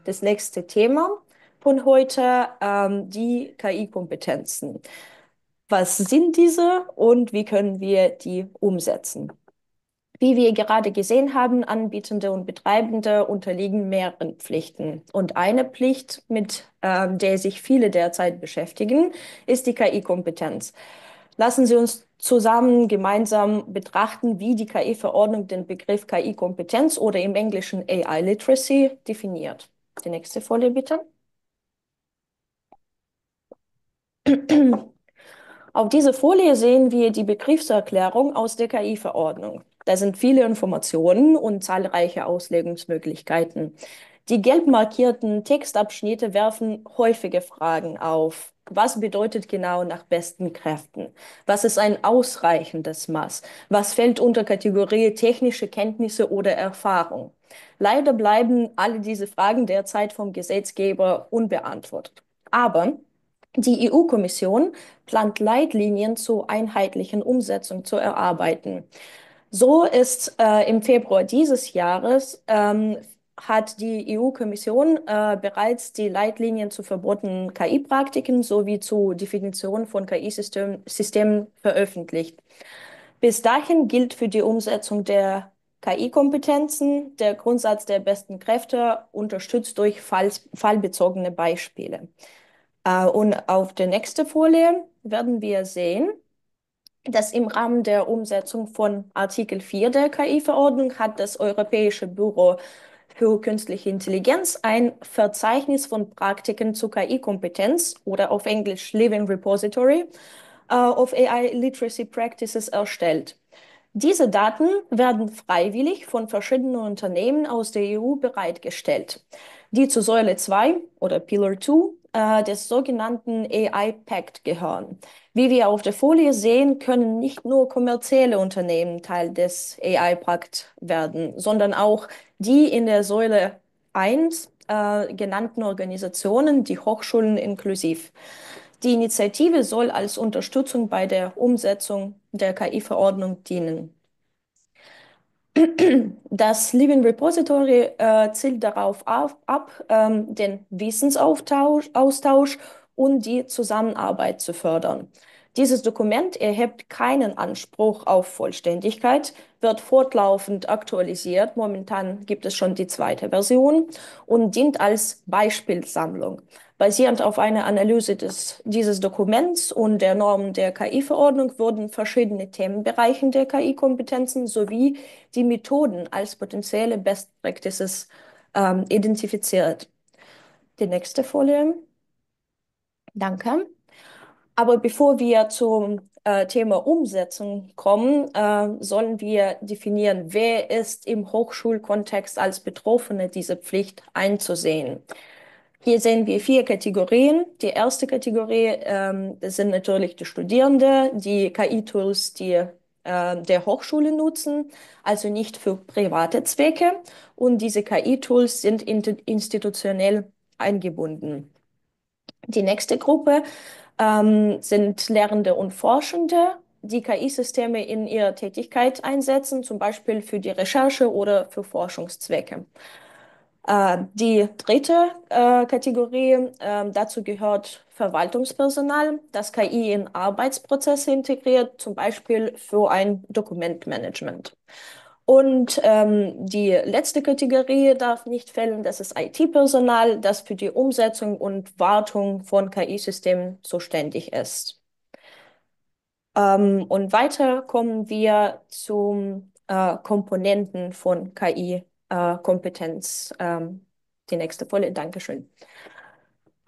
das nächste Thema von heute, die KI-Kompetenzen. Was sind diese und wie können wir die umsetzen? Wie wir gerade gesehen haben, Anbietende und Betreibende unterliegen mehreren Pflichten. Und eine Pflicht, mit der sich viele derzeit beschäftigen, ist die KI-Kompetenz. Lassen Sie uns zusammen gemeinsam betrachten, wie die KI-Verordnung den Begriff KI-Kompetenz oder im Englischen AI Literacy definiert. Die nächste Folie bitte. Auf dieser Folie sehen wir die Begriffserklärung aus der KI-Verordnung. Da sind viele Informationen und zahlreiche Auslegungsmöglichkeiten. Die gelb markierten Textabschnitte werfen häufige Fragen auf. Was bedeutet genau nach besten Kräften? Was ist ein ausreichendes Maß? Was fällt unter Kategorie technische Kenntnisse oder Erfahrung? Leider bleiben alle diese Fragen derzeit vom Gesetzgeber unbeantwortet. Aber die EU-Kommission plant Leitlinien zur einheitlichen Umsetzung zu erarbeiten. So ist im Februar dieses Jahres hat die EU-Kommission bereits die Leitlinien zu verbotenen KI-Praktiken sowie zur Definition von KI-Systemen veröffentlicht. Bis dahin gilt für die Umsetzung der KI-Kompetenzen der Grundsatz der besten Kräfte, unterstützt durch fallbezogene Beispiele. Und auf der nächsten Folie werden wir sehen, dass im Rahmen der Umsetzung von Artikel 4 der KI-Verordnung hat das Europäische Büro für künstliche Intelligenz ein Verzeichnis von Praktiken zu KI-Kompetenz oder auf Englisch Living Repository of AI Literacy Practices erstellt. Diese Daten werden freiwillig von verschiedenen Unternehmen aus der EU bereitgestellt, die zu Säule 2 oder Pillar 2 des sogenannten AI Pact gehören. Wie wir auf der Folie sehen, können nicht nur kommerzielle Unternehmen Teil des AI Pact werden, sondern auch die in der Säule 1 genannten Organisationen, die Hochschulen inklusiv. Die Initiative soll als Unterstützung bei der Umsetzung der KI-Verordnung dienen. Das Living Repository zielt darauf ab, den Austausch und die Zusammenarbeit zu fördern. Dieses Dokument erhebt keinen Anspruch auf Vollständigkeit, wird fortlaufend aktualisiert. Momentan gibt es schon die zweite Version und dient als Beispielsammlung. Basierend auf einer Analyse dieses Dokuments und der Normen der KI-Verordnung wurden verschiedene Themenbereiche der KI-Kompetenzen sowie die Methoden als potenzielle Best Practices identifiziert. Die nächste Folie. Danke. Aber bevor wir zum Thema Umsetzung kommen, sollen wir definieren, wer ist im Hochschulkontext als Betroffene diese Pflicht einzusehen. Hier sehen wir 4 Kategorien. Die erste Kategorie das sind natürlich die Studierende, die KI-Tools, die der Hochschule nutzen, also nicht für private Zwecke. Und diese KI-Tools sind institutionell eingebunden. Die nächste Gruppe sind Lehrende und Forschende, die KI-Systeme in ihrer Tätigkeit einsetzen, zum Beispiel für die Recherche oder für Forschungszwecke. Die dritte Kategorie, dazu gehört Verwaltungspersonal, das KI in Arbeitsprozesse integriert, zum Beispiel für ein Dokumentmanagement. Und die letzte Kategorie darf nicht fehlen, das ist IT-Personal, das für die Umsetzung und Wartung von KI-Systemen zuständig ist. Und weiter kommen wir zum Komponenten von KI-Kompetenz. Die nächste Folie, Dankeschön.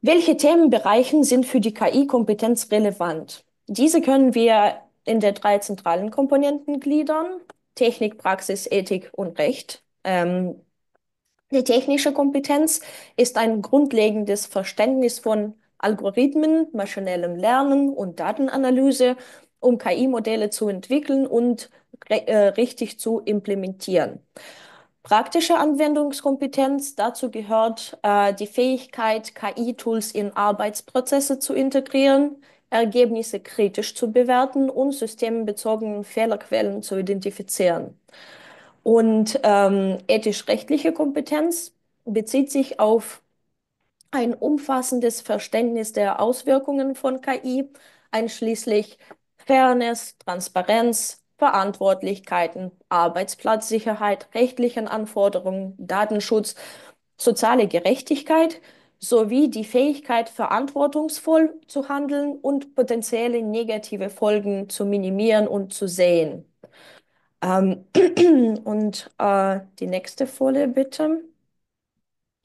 Welche Themenbereiche sind für die KI-Kompetenz relevant? Diese können wir in der 3 zentralen Komponenten gliedern: Technik, Praxis, Ethik und Recht. Die technische Kompetenz ist ein grundlegendes Verständnis von Algorithmen, maschinellem Lernen und Datenanalyse, um KI-Modelle zu entwickeln und richtig zu implementieren. Praktische Anwendungskompetenz, dazu gehört die Fähigkeit, KI-Tools in Arbeitsprozesse zu integrieren, Ergebnisse kritisch zu bewerten und systembezogene Fehlerquellen zu identifizieren. Und ethisch-rechtliche Kompetenz bezieht sich auf ein umfassendes Verständnis der Auswirkungen von KI, einschließlich Fairness, Transparenz, Verantwortlichkeiten, Arbeitsplatzsicherheit, rechtlichen Anforderungen, Datenschutz, soziale Gerechtigkeit sowie die Fähigkeit, verantwortungsvoll zu handeln und potenzielle negative Folgen zu minimieren und zu sehen. Ähm, die nächste Folie bitte.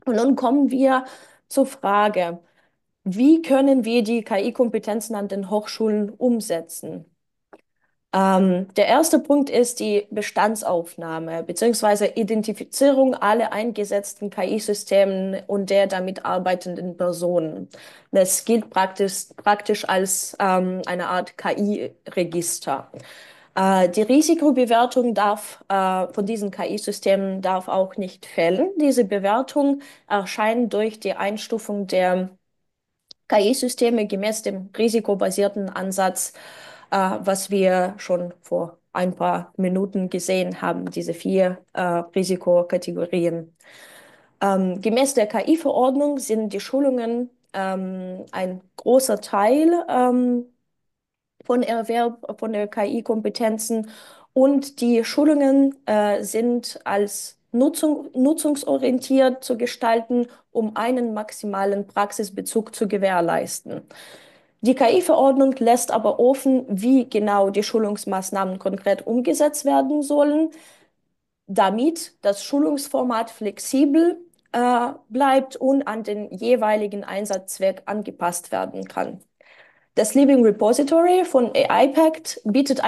Und nun kommen wir zur Frage, wie können wir die KI-Kompetenzen an den Hochschulen umsetzen? Der erste Punkt ist die Bestandsaufnahme bzw. Identifizierung aller eingesetzten KI-Systemen und der damit arbeitenden Personen. Das gilt praktisch als eine Art KI-Register. Die Risikobewertung von diesen KI-Systemen darf auch nicht fällen. Diese Bewertung erscheint durch die Einstufung der KI-Systeme gemäß dem risikobasierten Ansatz, was wir schon vor ein paar Minuten gesehen haben, diese vier Risikokategorien. Gemäß der KI-Verordnung sind die Schulungen ein großer Teil von Erwerb von der KI-Kompetenzen und die Schulungen sind als nutzungsorientiert zu gestalten, um einen maximalen Praxisbezug zu gewährleisten. Die KI-Verordnung lässt aber offen, wie genau die Schulungsmaßnahmen konkret umgesetzt werden sollen, damit das Schulungsformat flexibel bleibt und an den jeweiligen Einsatzzweck angepasst werden kann. Das Living Repository von AI-Pact bietet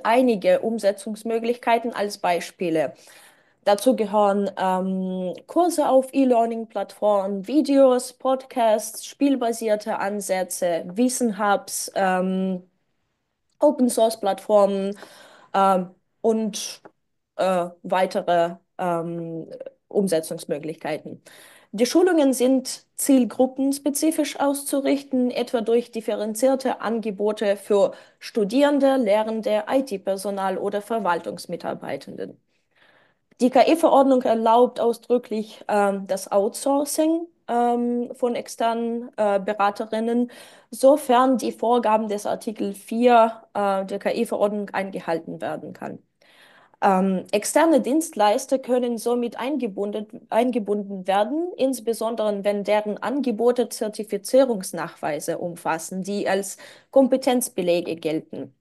einige Umsetzungsmöglichkeiten als Beispiele. Dazu gehören Kurse auf E-Learning-Plattformen, Videos, Podcasts, spielbasierte Ansätze, Wissenhubs, Open-Source-Plattformen ähm, und weitere Umsetzungsmöglichkeiten. Die Schulungen sind zielgruppenspezifisch auszurichten, etwa durch differenzierte Angebote für Studierende, Lehrende, IT-Personal oder Verwaltungsmitarbeitenden. Die KI-Verordnung erlaubt ausdrücklich das Outsourcing von externen Beraterinnen, sofern die Vorgaben des Artikel 4 der KI-Verordnung eingehalten werden kann. Externe Dienstleister können somit eingebunden werden, insbesondere wenn deren Angebote Zertifizierungsnachweise umfassen, die als Kompetenzbelege gelten.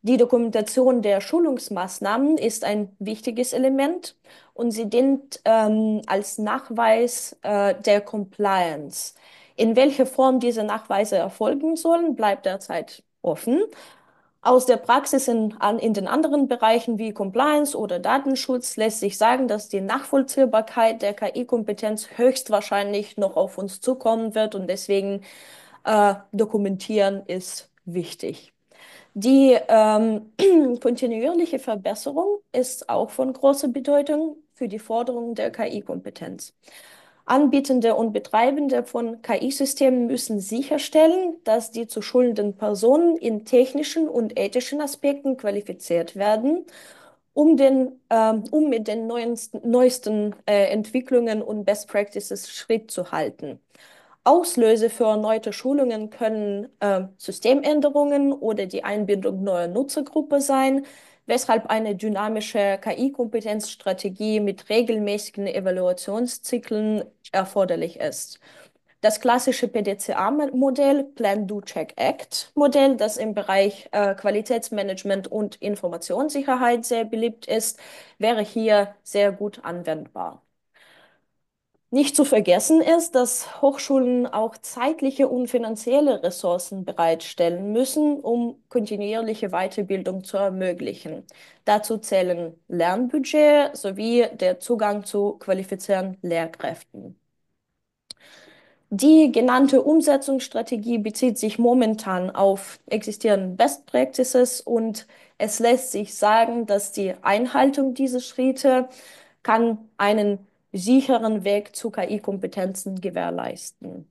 Die Dokumentation der Schulungsmaßnahmen ist ein wichtiges Element und sie dient als Nachweis der Compliance. In welcher Form diese Nachweise erfolgen sollen, bleibt derzeit offen. Aus der Praxis in den anderen Bereichen wie Compliance oder Datenschutz lässt sich sagen, dass die Nachvollziehbarkeit der KI-Kompetenz höchstwahrscheinlich noch auf uns zukommen wird und deswegen dokumentieren ist wichtig. Die kontinuierliche Verbesserung ist auch von großer Bedeutung für die Forderung der KI-Kompetenz. Anbietende und Betreibende von KI-Systemen müssen sicherstellen, dass die zu schulenden Personen in technischen und ethischen Aspekten qualifiziert werden, um mit den neuesten Entwicklungen und Best Practices Schritt zu halten. Auslöse für erneute Schulungen können Systemänderungen oder die Einbindung neuer Nutzergruppen sein, weshalb eine dynamische KI-Kompetenzstrategie mit regelmäßigen Evaluationszyklen erforderlich ist. Das klassische PDCA-Modell, Plan, Do, Check, Act-Modell, das im Bereich Qualitätsmanagement und Informationssicherheit sehr beliebt ist, wäre hier sehr gut anwendbar. Nicht zu vergessen ist, dass Hochschulen auch zeitliche und finanzielle Ressourcen bereitstellen müssen, um kontinuierliche Weiterbildung zu ermöglichen. Dazu zählen Lernbudget sowie der Zugang zu qualifizierten Lehrkräften. Die genannte Umsetzungsstrategie bezieht sich momentan auf existierende Best Practices und es lässt sich sagen, dass die Einhaltung dieser Schritte kann einen sicheren Weg zu KI-Kompetenzen gewährleisten.